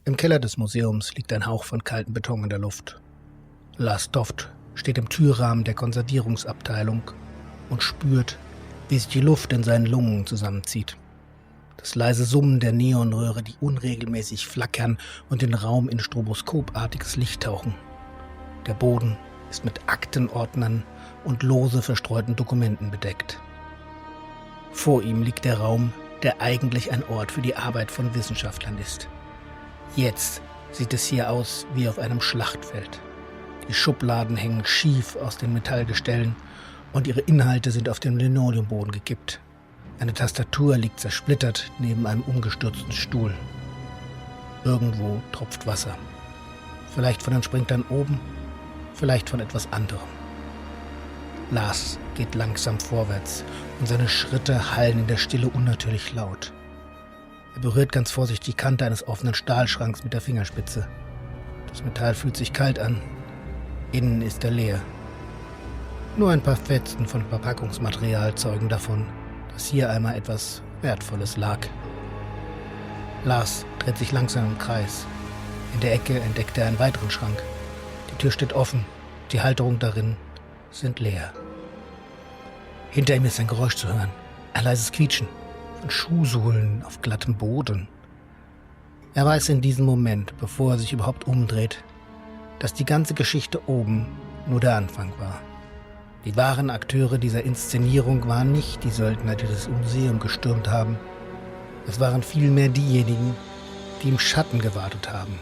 Im Keller des Museums liegt ein Hauch von kaltem Beton in der Luft. Lars Toft steht im Türrahmen der Konservierungsabteilung und spürt, wie sich die Luft in seinen Lungen zusammenzieht. Das leise Summen der Neonröhre, die unregelmäßig flackern und den Raum in stroboskopartiges Licht tauchen. Der Boden ist mit Aktenordnern und lose verstreuten Dokumenten bedeckt. Vor ihm liegt der Raum, der eigentlich ein Ort für die Arbeit von Wissenschaftlern ist. Jetzt sieht es hier aus wie auf einem Schlachtfeld. Die Schubladen hängen schief aus den Metallgestellen und ihre Inhalte sind auf den Linoleumboden gekippt. Eine Tastatur liegt zersplittert neben einem umgestürzten Stuhl. Irgendwo tropft Wasser. Vielleicht von den Sprinklern oben, vielleicht von etwas anderem. Lars geht langsam vorwärts und seine Schritte hallen in der Stille unnatürlich laut. Er berührt ganz vorsichtig die Kante eines offenen Stahlschranks mit der Fingerspitze. Das Metall fühlt sich kalt an. Innen ist er leer. Nur ein paar Fetzen von Verpackungsmaterial zeugen davon, dass hier einmal etwas Wertvolles lag. Lars dreht sich langsam im Kreis. In der Ecke entdeckt er einen weiteren Schrank. Die Tür steht offen, die Halterungen darin sind leer. Hinter ihm ist ein Geräusch zu hören, ein leises Quietschen von Schuhsohlen auf glattem Boden. Er weiß in diesem Moment, bevor er sich überhaupt umdreht, dass die ganze Geschichte oben nur der Anfang war. Die wahren Akteure dieser Inszenierung waren nicht die Söldner, die das Museum gestürmt haben. Es waren vielmehr diejenigen, die im Schatten gewartet haben.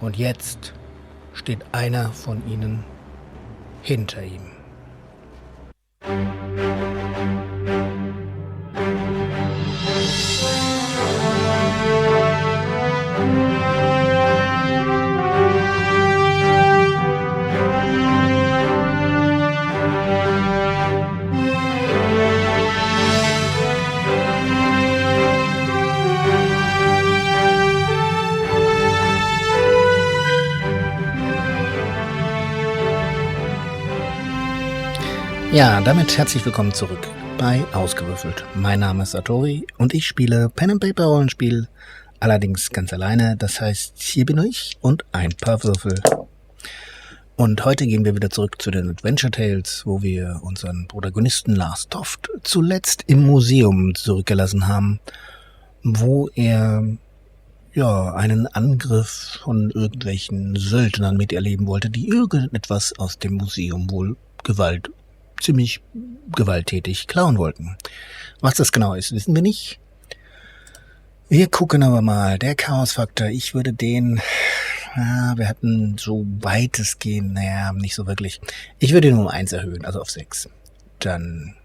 Und jetzt steht einer von ihnen hinter ihm. Ja, damit herzlich willkommen zurück bei Ausgewürfelt. Mein Name ist Satori und ich spiele Pen-and-Paper-Rollenspiel, allerdings ganz alleine. Das heißt, hier bin ich und ein paar Würfel. Und heute gehen wir wieder zurück zu den Adventure Tales, wo wir unseren Protagonisten Lars Toft zuletzt im Museum zurückgelassen haben, wo er einen Angriff von irgendwelchen Söldnern miterleben wollte, die irgendetwas aus dem Museum wohl ziemlich gewalttätig klauen wollten. Was das genau ist, wissen wir nicht. Wir gucken aber mal. Der Chaos-Faktor, ich würde wir hatten so weitestgehend, nicht so wirklich. Ich würde ihn um 1 erhöhen, also auf 6. Dann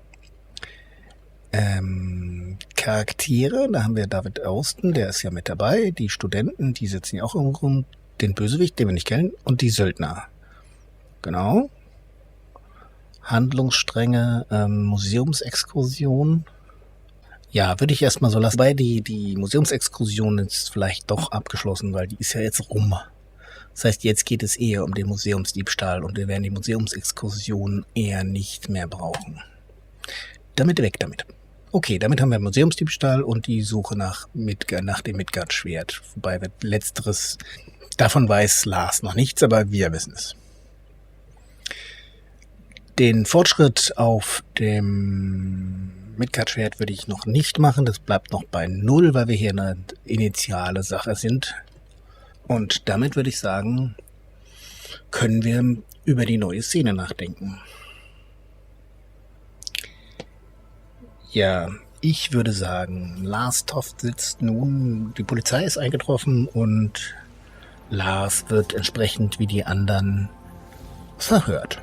Charaktere, da haben wir David Austen, der ist ja mit dabei. Die Studenten, die sitzen ja auch irgendwo rum. Den Bösewicht, den wir nicht kennen. Und die Söldner. Genau. Handlungsstränge, Museumsexkursion. Ja, würde ich erstmal so lassen. Wobei die Museumsexkursion ist vielleicht doch abgeschlossen, weil die ist ja jetzt rum. Das heißt, jetzt geht es eher um den Museumsdiebstahl und wir werden die Museumsexkursion eher nicht mehr brauchen. Weg damit. Okay, damit haben wir Museumsdiebstahl und die Suche nach dem Midgard-Schwert. Wobei letzteres, davon weiß Lars noch nichts, aber wir wissen es. Den Fortschritt auf dem Midgard-Schwert würde ich noch nicht machen. Das bleibt noch bei 0, weil wir hier eine initiale Sache sind. Und damit würde ich sagen, können wir über die neue Szene nachdenken. Ja, ich würde sagen, Lars Toft sitzt nun, die Polizei ist eingetroffen und Lars wird entsprechend wie die anderen verhört.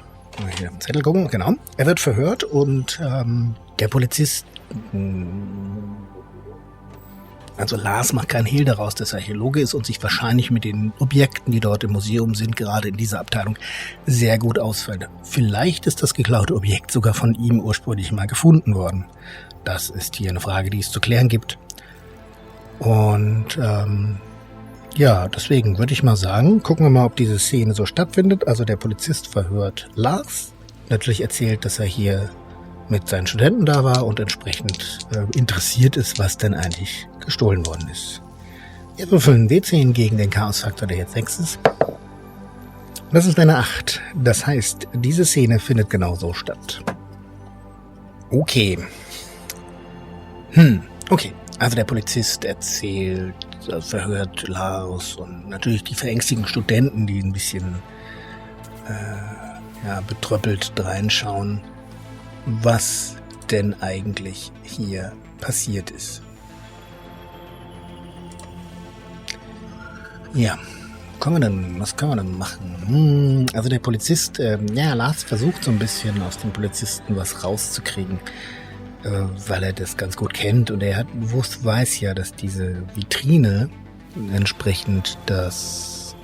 Hier auf den Zettel gucken, genau. Er wird verhört und der Polizist, also Lars macht keinen Hehl daraus, dass er Archäologe ist und sich wahrscheinlich mit den Objekten, die dort im Museum sind, gerade in dieser Abteilung, sehr gut ausfällt. Vielleicht ist das geklaute Objekt sogar von ihm ursprünglich mal gefunden worden. Das ist hier eine Frage, die es zu klären gibt. Und deswegen würde ich mal sagen, gucken wir mal, ob diese Szene so stattfindet. Also der Polizist verhört Lars. Natürlich erzählt, dass er hier mit seinen Studenten da war und entsprechend interessiert ist, was denn eigentlich gestohlen worden ist. Jetzt würfeln W10 gegen den Chaosfaktor, der jetzt 6 ist. Das ist eine 8. Das heißt, diese Szene findet genau so statt. Okay. Okay. Also der Polizist erzählt, verhört Lars und natürlich die verängstigten Studenten, die ein bisschen betröppelt reinschauen, was denn eigentlich hier passiert ist. Ja, was können wir denn machen? Also der Polizist, Lars versucht so ein bisschen aus dem Polizisten was rauszukriegen, weil er das ganz gut kennt und er weiß ja, dass diese Vitrine entsprechend das,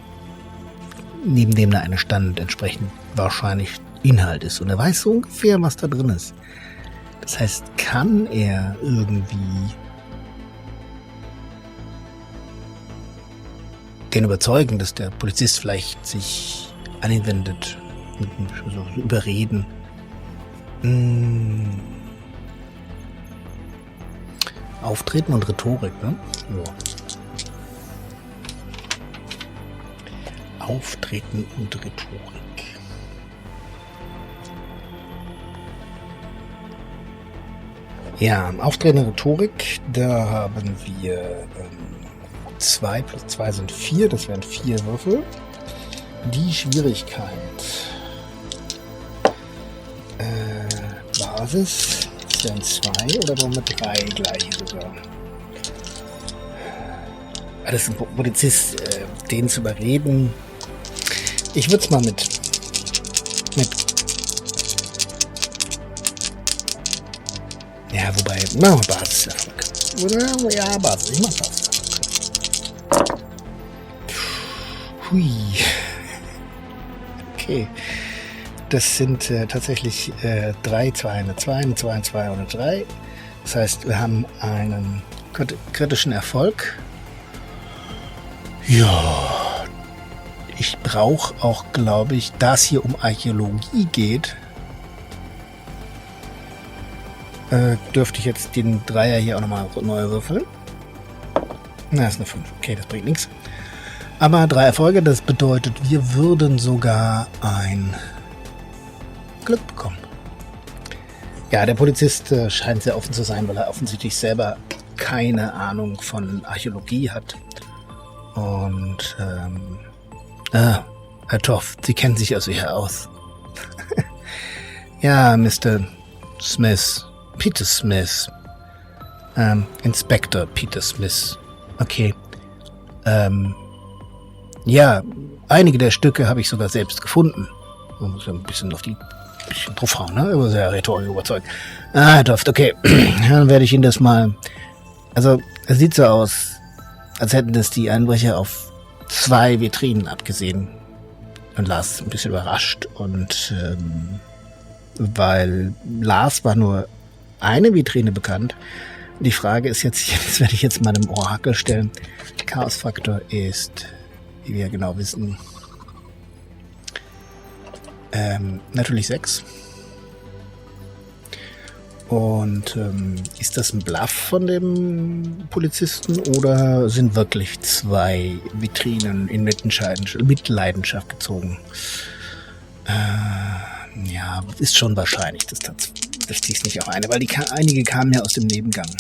neben dem da eine stand, entsprechend wahrscheinlich Inhalt ist und er weiß so ungefähr, was da drin ist. Das heißt, kann er irgendwie den überzeugen, dass der Polizist vielleicht sich an ihn wendet, so überreden. Auftreten und Rhetorik, ne? Ja. Auftreten und Rhetorik. Ja, Auftreten und Rhetorik, da haben wir 2 plus 2 sind 4, das wären 4 Würfel. Die Schwierigkeit Basis, das wären 2 oder wollen wir 3 gleich sogar? Das ist ein Polizist, den zu überreden. Ich würde es mal mit ja, wobei, machen wir Basiserfolg. Oder? Ja, Basis, ich mach Basiserfolg. Hui. Okay. Das sind tatsächlich 3, 2, eine 2, eine 2, eine 2 und eine 3. Das heißt, wir haben einen kritischen Erfolg. Ja. Ich brauche auch, glaube ich, da es hier um Archäologie geht, dürfte ich jetzt den Dreier hier auch nochmal neu würfeln. Na, ist eine 5. Okay, das bringt nichts. Aber 3 Erfolge, das bedeutet, wir würden sogar ein Glück bekommen. Ja, der Polizist scheint sehr offen zu sein, weil er offensichtlich selber keine Ahnung von Archäologie hat. Und, Herr Toff, Sie kennen sich also hier aus. Ja, Mr. Smith, Peter Smith, Inspector Peter Smith. Okay, ja, einige der Stücke habe ich sogar selbst gefunden. Man muss ja ein bisschen drauf hauen, ne? Aber sehr rhetorisch überzeugt. Herr Toft, okay. Dann werde ich Ihnen das mal... Also, es sieht so aus, als hätten das die Einbrecher auf 2 Vitrinen abgesehen. Und Lars ist ein bisschen überrascht. Und weil Lars war nur eine Vitrine bekannt. Die Frage ist jetzt, das werde ich jetzt mal einem Orakel stellen. Chaosfaktor ist... wie wir genau wissen, natürlich 6. Und ist das ein Bluff von dem Polizisten oder sind wirklich 2 Vitrinen in Mitleidenschaft gezogen? Ja, ist schon wahrscheinlich, dass die es nicht auch eine, weil einige kamen ja aus dem Nebengang.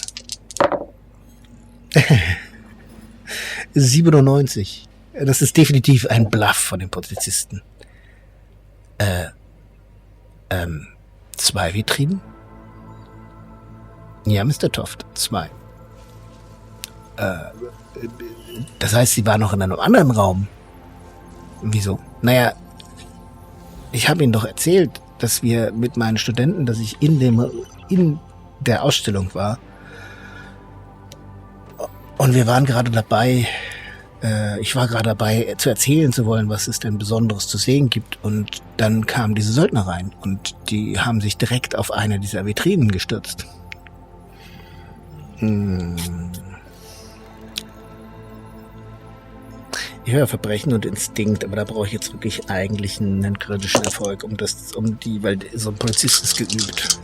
97. Das ist definitiv ein Bluff von den Polizisten. 2 Vitrinen? Ja, Mr. Toft, 2. Das heißt, sie war noch in einem anderen Raum. Wieso? Naja, ich habe Ihnen doch erzählt, dass wir mit meinen Studenten, dass ich in der Ausstellung war. Und wir waren gerade dabei, ich war gerade dabei, zu erzählen zu wollen, was es denn Besonderes zu sehen gibt. Und dann kamen diese Söldner rein und die haben sich direkt auf eine dieser Vitrinen gestürzt. Ich höre Verbrechen und Instinkt, aber da brauche ich jetzt wirklich eigentlich einen kritischen Erfolg, weil so ein Polizist ist geübt.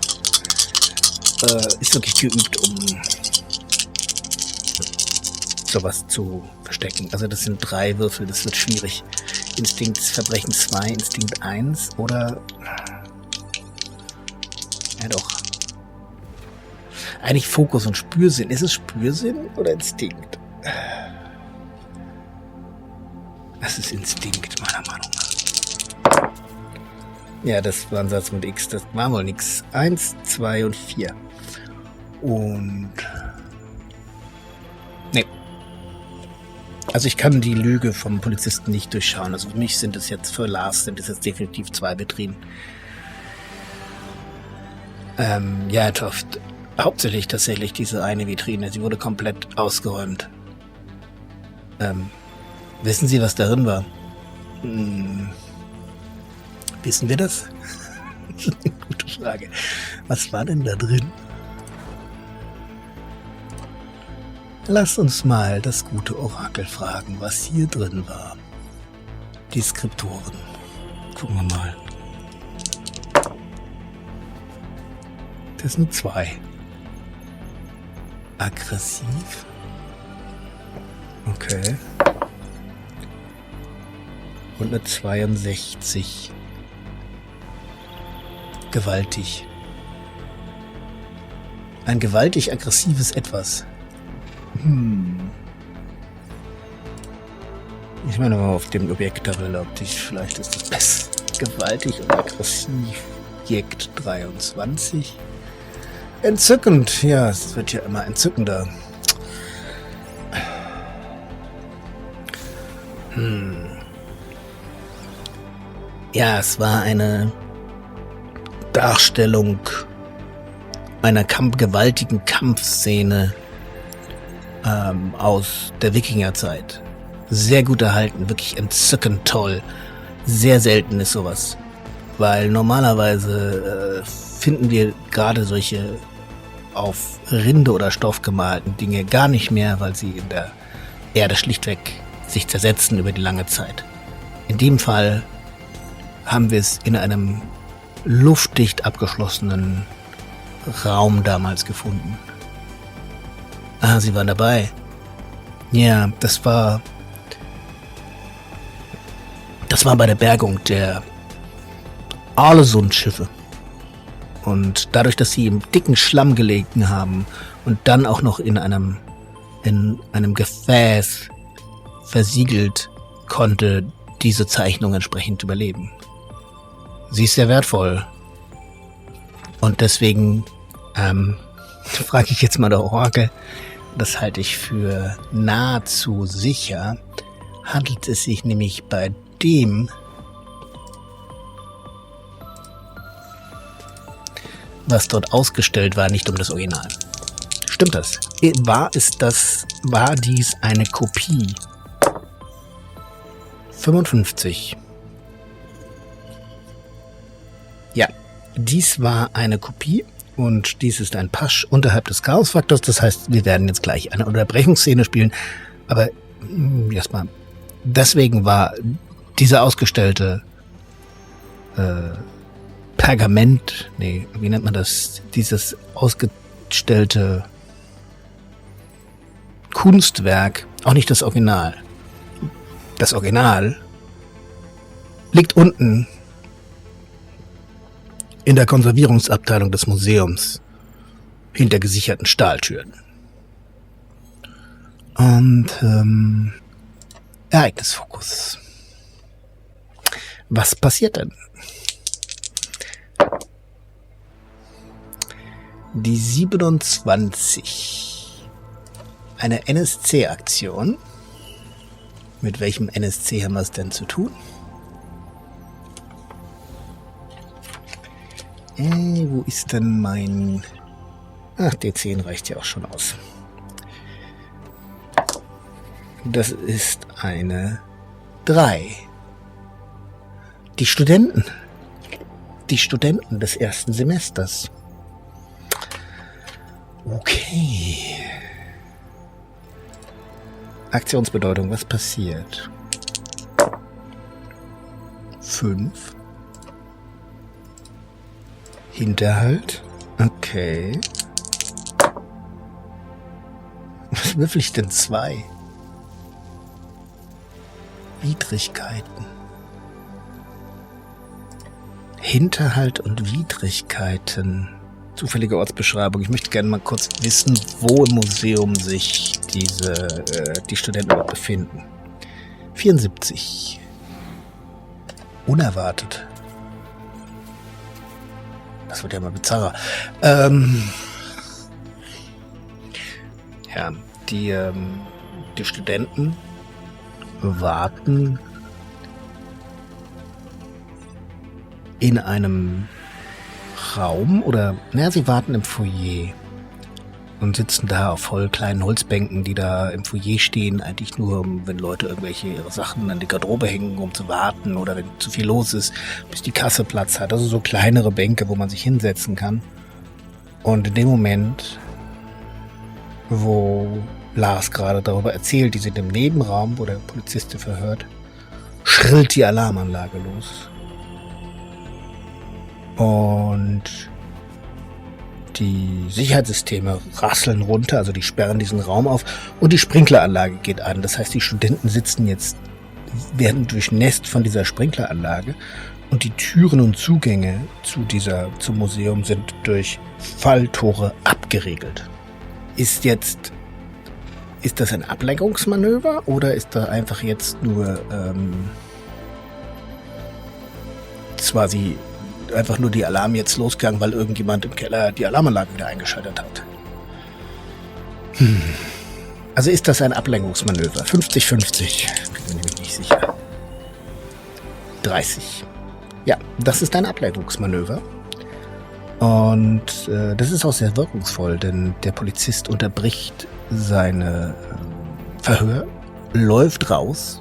Ist wirklich geübt, um sowas zu verstecken. Also das sind 3 Würfel, das wird schwierig. Instinkt Verbrechen 2, Instinkt 1 oder... Ja doch. Eigentlich Fokus und Spürsinn. Ist es Spürsinn oder Instinkt? Das ist Instinkt, meiner Meinung nach. Ja, das war ein Satz mit X. Das war wohl nix. 1, 2 und 4. Und... Nee. Also ich kann die Lüge vom Polizisten nicht durchschauen. Also für mich sind es jetzt, für Lars sind es jetzt definitiv 2 Vitrinen. Ja, Toft. Hauptsächlich tatsächlich diese eine Vitrine. Sie wurde komplett ausgeräumt. Wissen Sie, was darin war? Wissen wir das? Das ist eine gute Frage. Was war denn da drin? Lass uns mal das gute Orakel fragen, was hier drin war. Die Skriptoren. Gucken wir mal. Das sind 2. Aggressiv. Okay. Und eine 62. Gewaltig. Ein gewaltig aggressives Etwas. Ich meine mal auf dem Objekttabelle, vielleicht ist das besser. Gewaltig und aggressiv. Objekt 23. Entzückend. Ja, es wird ja immer entzückender. Ja, es war eine Darstellung einer gewaltigen Kampfszene aus der Wikingerzeit. Sehr gut erhalten, wirklich entzückend toll. Sehr selten ist sowas. Weil normalerweise finden wir gerade solche auf Rinde oder Stoff gemalten Dinge gar nicht mehr, weil sie in der Erde schlichtweg sich zersetzen über die lange Zeit. In dem Fall haben wir es in einem luftdicht abgeschlossenen Raum damals gefunden. Ah, Sie waren dabei. Ja, das war bei der Bergung der Arlesund-Schiffe. Und dadurch, dass sie im dicken Schlamm gelegen haben und dann auch noch in einem Gefäß versiegelt, konnte diese Zeichnung entsprechend überleben. Sie ist sehr wertvoll. Und deswegen frage ich jetzt mal der Orakel, das halte ich für nahezu sicher, handelt es sich nämlich bei dem, was dort ausgestellt war, nicht um das Original. Stimmt das? War dies eine Kopie? 55. Ja, dies war eine Kopie und dies ist ein Pasch unterhalb des Chaosfaktors. Das heißt, wir werden jetzt gleich eine Unterbrechungsszene spielen. Aber erstmal, deswegen war diese ausgestellte Pergament, wie nennt man das? Dieses ausgestellte Kunstwerk auch nicht das Original. Das Original liegt unten in der Konservierungsabteilung des Museums hinter gesicherten Stahltüren. Und Ereignisfokus. Was passiert denn? Die 27. Eine NSC-Aktion. Mit welchem NSC haben wir es denn zu tun? Wo ist denn mein... Ach, D10 reicht ja auch schon aus. Das ist eine 3. Die Studenten des ersten Semesters. Okay. Aktionsbedeutung, was passiert? 5. Hinterhalt. Okay. Was würfel ich denn? 2? Widrigkeiten. Hinterhalt und Widrigkeiten. Zufällige Ortsbeschreibung. Ich möchte gerne mal kurz wissen, wo im Museum sich die Studenten überhaupt befinden. 74. Unerwartet. Das wird ja mal bizarrer. Ja, die Studenten warten in einem Raum sie warten im Foyer und sitzen da auf voll kleinen Holzbänken, die da im Foyer stehen, eigentlich nur, wenn Leute irgendwelche ihre Sachen an die Garderobe hängen, um zu warten oder wenn zu viel los ist, bis die Kasse Platz hat. Also so kleinere Bänke, wo man sich hinsetzen kann. Und in dem Moment, wo Lars gerade darüber erzählt, die sind im Nebenraum, wo der Polizist sie verhört, schrillt die Alarmanlage los. Und die Sicherheitssysteme rasseln runter, also die sperren diesen Raum auf und die Sprinkleranlage geht an. Das heißt, die Studenten werden durchnässt von dieser Sprinkleranlage und die Türen und Zugänge zum Museum sind durch Falltore abgeriegelt. Ist das ein Ablenkungsmanöver oder ist da einfach jetzt nur quasi einfach nur die Alarm jetzt losgegangen, weil irgendjemand im Keller die Alarmanlage wieder eingeschaltet hat? Also ist das ein Ablenkungsmanöver? 50-50. Bin mir nicht sicher. 30. Ja, das ist ein Ablenkungsmanöver. Und das ist auch sehr wirkungsvoll, denn der Polizist unterbricht seine Verhör, läuft raus,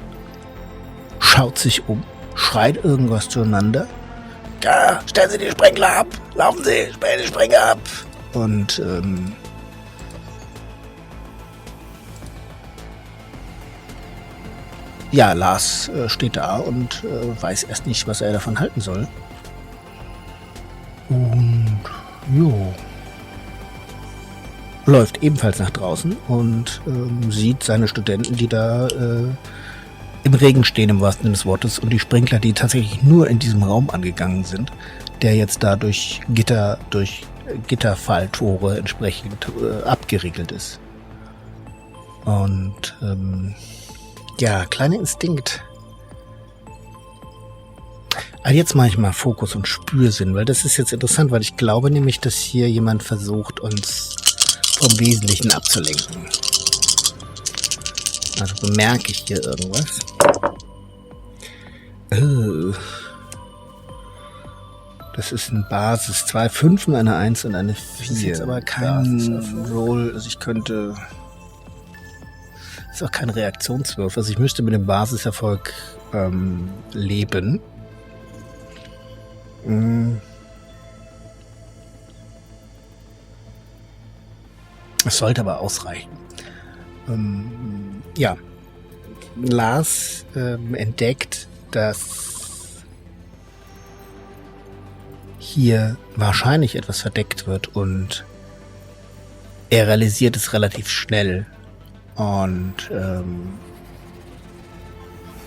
schaut sich um, schreit irgendwas zueinander. Ja, stellen Sie die Sprinkler ab! Laufen Sie, stellen die Sprinkler ab! Und Lars steht da und weiß erst nicht, was er davon halten soll. Und läuft ebenfalls nach draußen und sieht seine Studenten, die da im Regen stehen, im wahrsten Sinne des Wortes, und die Sprinkler, die tatsächlich nur in diesem Raum angegangen sind, der jetzt da durch Gitterfalltore entsprechend abgeriegelt ist. Und kleiner Instinkt. Aber jetzt mache ich mal Fokus und Spürsinn, weil das ist jetzt interessant, weil ich glaube nämlich, dass hier jemand versucht, uns vom Wesentlichen abzulenken. Also bemerke ich hier irgendwas. Das ist ein Basis. 2 Fünfen, eine 1 und eine 4. Das ist jetzt aber kein Roll. Also ich könnte... Das ist auch kein Reaktionswurf. Also ich müsste mit dem Basiserfolg leben. Es sollte aber ausreichen. Lars entdeckt, dass hier wahrscheinlich etwas verdeckt wird und er realisiert es relativ schnell und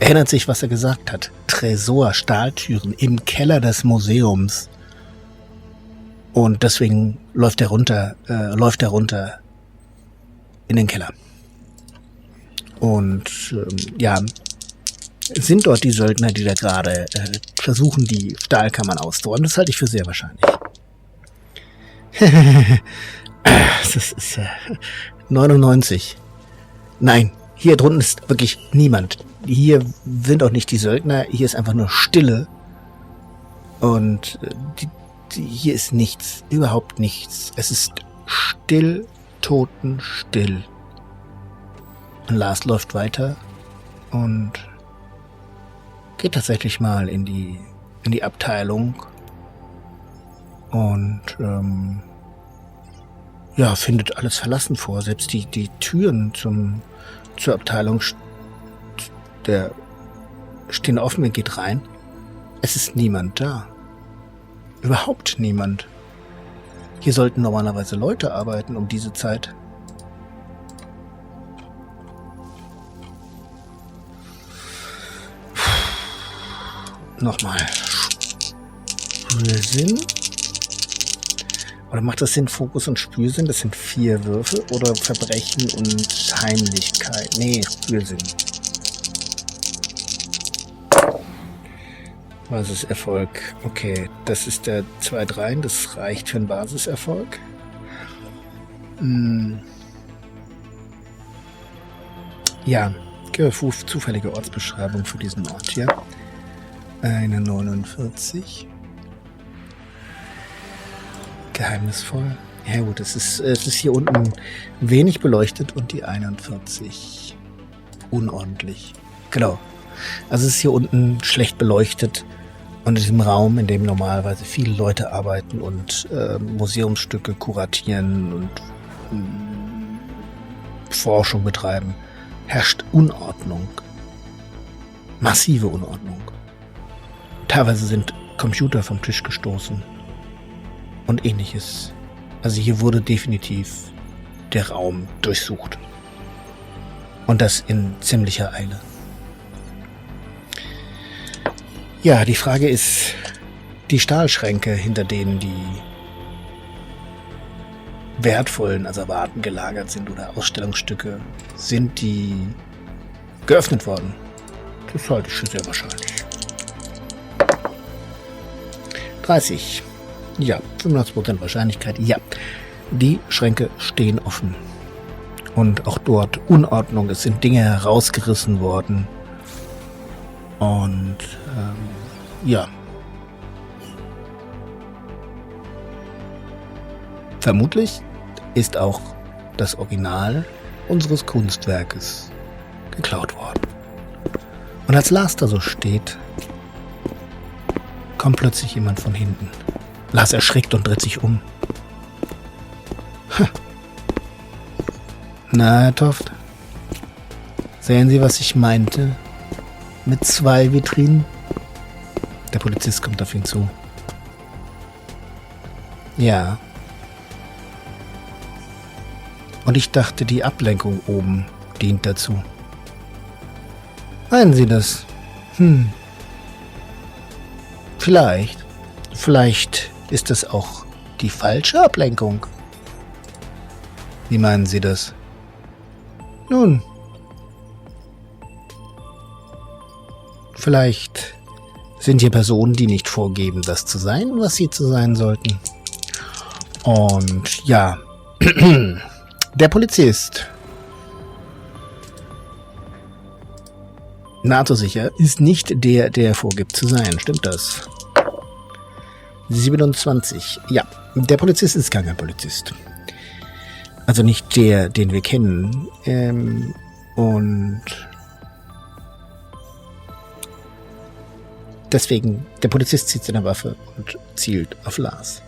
erinnert sich, was er gesagt hat. Tresor, Stahltüren im Keller des Museums. Und deswegen läuft er runter in den Keller. Und sind dort die Söldner, die da gerade versuchen, die Stahlkammern auszuräumen. Das halte ich für sehr wahrscheinlich. Das ist ja 99. Nein, hier drunten ist wirklich niemand. Hier sind auch nicht die Söldner, hier ist einfach nur Stille. Und hier ist nichts, überhaupt nichts. Es ist still, totenstill. Und Lars läuft weiter und geht tatsächlich mal in die Abteilung und findet alles verlassen vor. Selbst die Türen zur Abteilung stehen offen, er geht rein. Es ist niemand da. Überhaupt niemand. Hier sollten normalerweise Leute arbeiten um diese Zeit. Nochmal. Spürsinn. Oder macht das Sinn, Fokus und Spürsinn? Das sind 4 Würfe. Oder Verbrechen und Heimlichkeit? Nee, Spürsinn. Basiserfolg. Okay, das ist der 2-3. Das reicht für einen Basiserfolg. Ja, zufällige Ortsbeschreibung für diesen Ort hier. Eine 49. Geheimnisvoll. Ja gut, es ist hier unten wenig beleuchtet und die 41 unordentlich. Genau. Also es ist hier unten schlecht beleuchtet und in diesem Raum, in dem normalerweise viele Leute arbeiten und Museumsstücke kuratieren und Forschung betreiben, herrscht Unordnung. Massive Unordnung. Teilweise sind Computer vom Tisch gestoßen und ähnliches. Also hier wurde definitiv der Raum durchsucht. Und das in ziemlicher Eile. Ja, die Frage ist, die Stahlschränke, hinter denen die wertvollen Asservaten gelagert sind oder Ausstellungsstücke, sind die geöffnet worden? Das halte ich für sehr wahrscheinlich. 30. Ja, 85% Wahrscheinlichkeit. Ja, die Schränke stehen offen. Und auch dort Unordnung. Es sind Dinge herausgerissen worden. Und ja. Vermutlich ist auch das Original unseres Kunstwerkes geklaut worden. Und als Lars da so steht, kommt plötzlich jemand von hinten. Lars erschrickt und dreht sich um. Na, Herr Toft, sehen Sie, was ich meinte? Mit 2 Vitrinen? Der Polizist kommt auf ihn zu. Ja. Und ich dachte, die Ablenkung oben dient dazu. Meinen Sie das? Vielleicht. Vielleicht ist das auch die falsche Ablenkung. Wie meinen Sie das? Nun, vielleicht sind hier Personen, die nicht vorgeben, das zu sein, was sie zu sein sollten. Und ja, der Polizist, NATO-sicher, ist nicht der vorgibt zu sein. Stimmt das? 27. Ja, der Polizist ist kein Polizist. Also nicht der, den wir kennen. Und deswegen, der Polizist zieht seine Waffe und zielt auf Lars.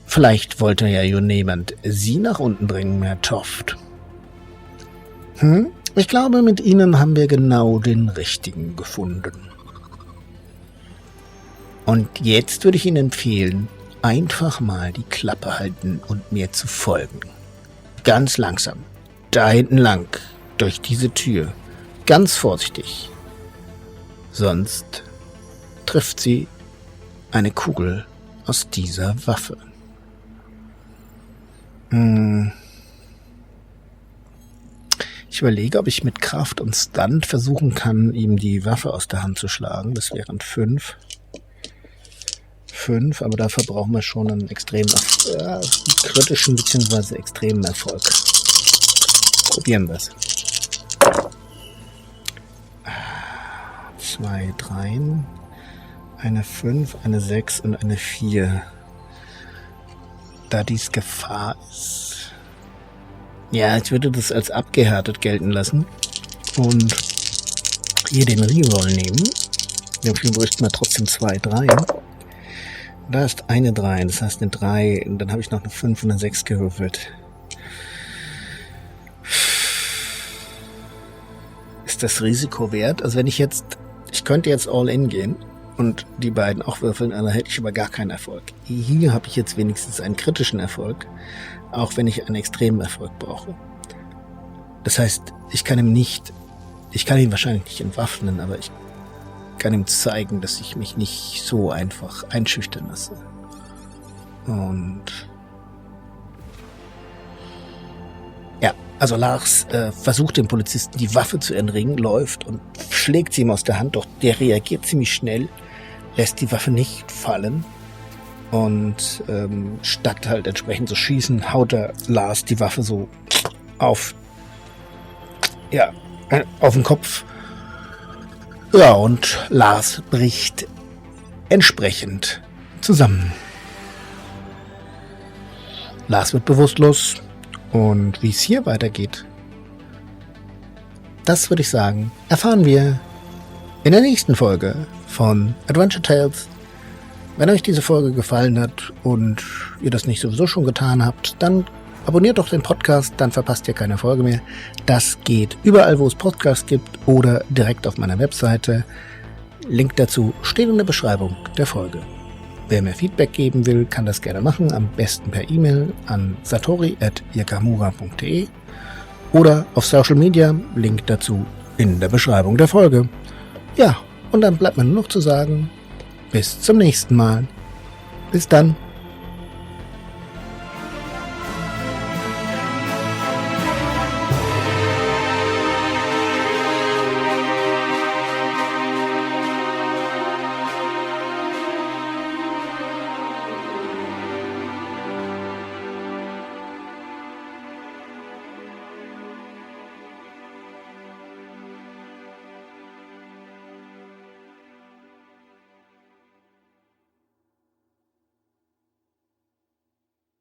Vielleicht wollte ja jemand Sie nach unten bringen, Herr Toft. Ich glaube, mit Ihnen haben wir genau den Richtigen gefunden. Und jetzt würde ich Ihnen empfehlen, einfach mal die Klappe halten und mir zu folgen. Ganz langsam. Da hinten lang. Durch diese Tür. Ganz vorsichtig. Sonst trifft Sie eine Kugel aus dieser Waffe. Ich überlege, ob ich mit Kraft und Stunt versuchen kann, ihm die Waffe aus der Hand zu schlagen. Das wären 5. Aber dafür brauchen wir schon einen kritischen bzw. extremen Erfolg. Probieren wir es. 2 Dreien, eine 5, eine 6 und eine 4. Da dies Gefahr ist. Ja, ich würde das als abgehärtet gelten lassen und hier den Reroll nehmen. Dafür bräuchten wir trotzdem 2 Dreien. Da ist eine 3, das heißt eine 3 und dann habe ich noch eine 5 und eine 6 gewürfelt. Ist das Risiko wert? Also wenn ich könnte jetzt all in gehen und die beiden auch würfeln, dann hätte ich aber gar keinen Erfolg. Hier habe ich jetzt wenigstens einen kritischen Erfolg, auch wenn ich einen extremen Erfolg brauche. Das heißt, ich kann ihn wahrscheinlich nicht entwaffnen, aber ich kann ihm zeigen, dass ich mich nicht so einfach einschüchtern lasse. Und ja, also Lars versucht dem Polizisten die Waffe zu entringen, läuft und schlägt sie ihm aus der Hand, doch der reagiert ziemlich schnell, lässt die Waffe nicht fallen und statt halt entsprechend zu schießen, haut er Lars die Waffe so auf den Kopf. Ja, und Lars bricht entsprechend zusammen. Lars wird bewusstlos und wie es hier weitergeht, das würde ich sagen, erfahren wir in der nächsten Folge von Adventure Tales. Wenn euch diese Folge gefallen hat und ihr das nicht sowieso schon getan habt, dann abonniert doch den Podcast, dann verpasst ihr keine Folge mehr. Das geht überall, wo es Podcasts gibt oder direkt auf meiner Webseite. Link dazu steht in der Beschreibung der Folge. Wer mir Feedback geben will, kann das gerne machen, am besten per E-Mail an satori@yakamura.de oder auf Social Media, Link dazu in der Beschreibung der Folge. Ja, und dann bleibt mir nur noch zu sagen, bis zum nächsten Mal. Bis dann.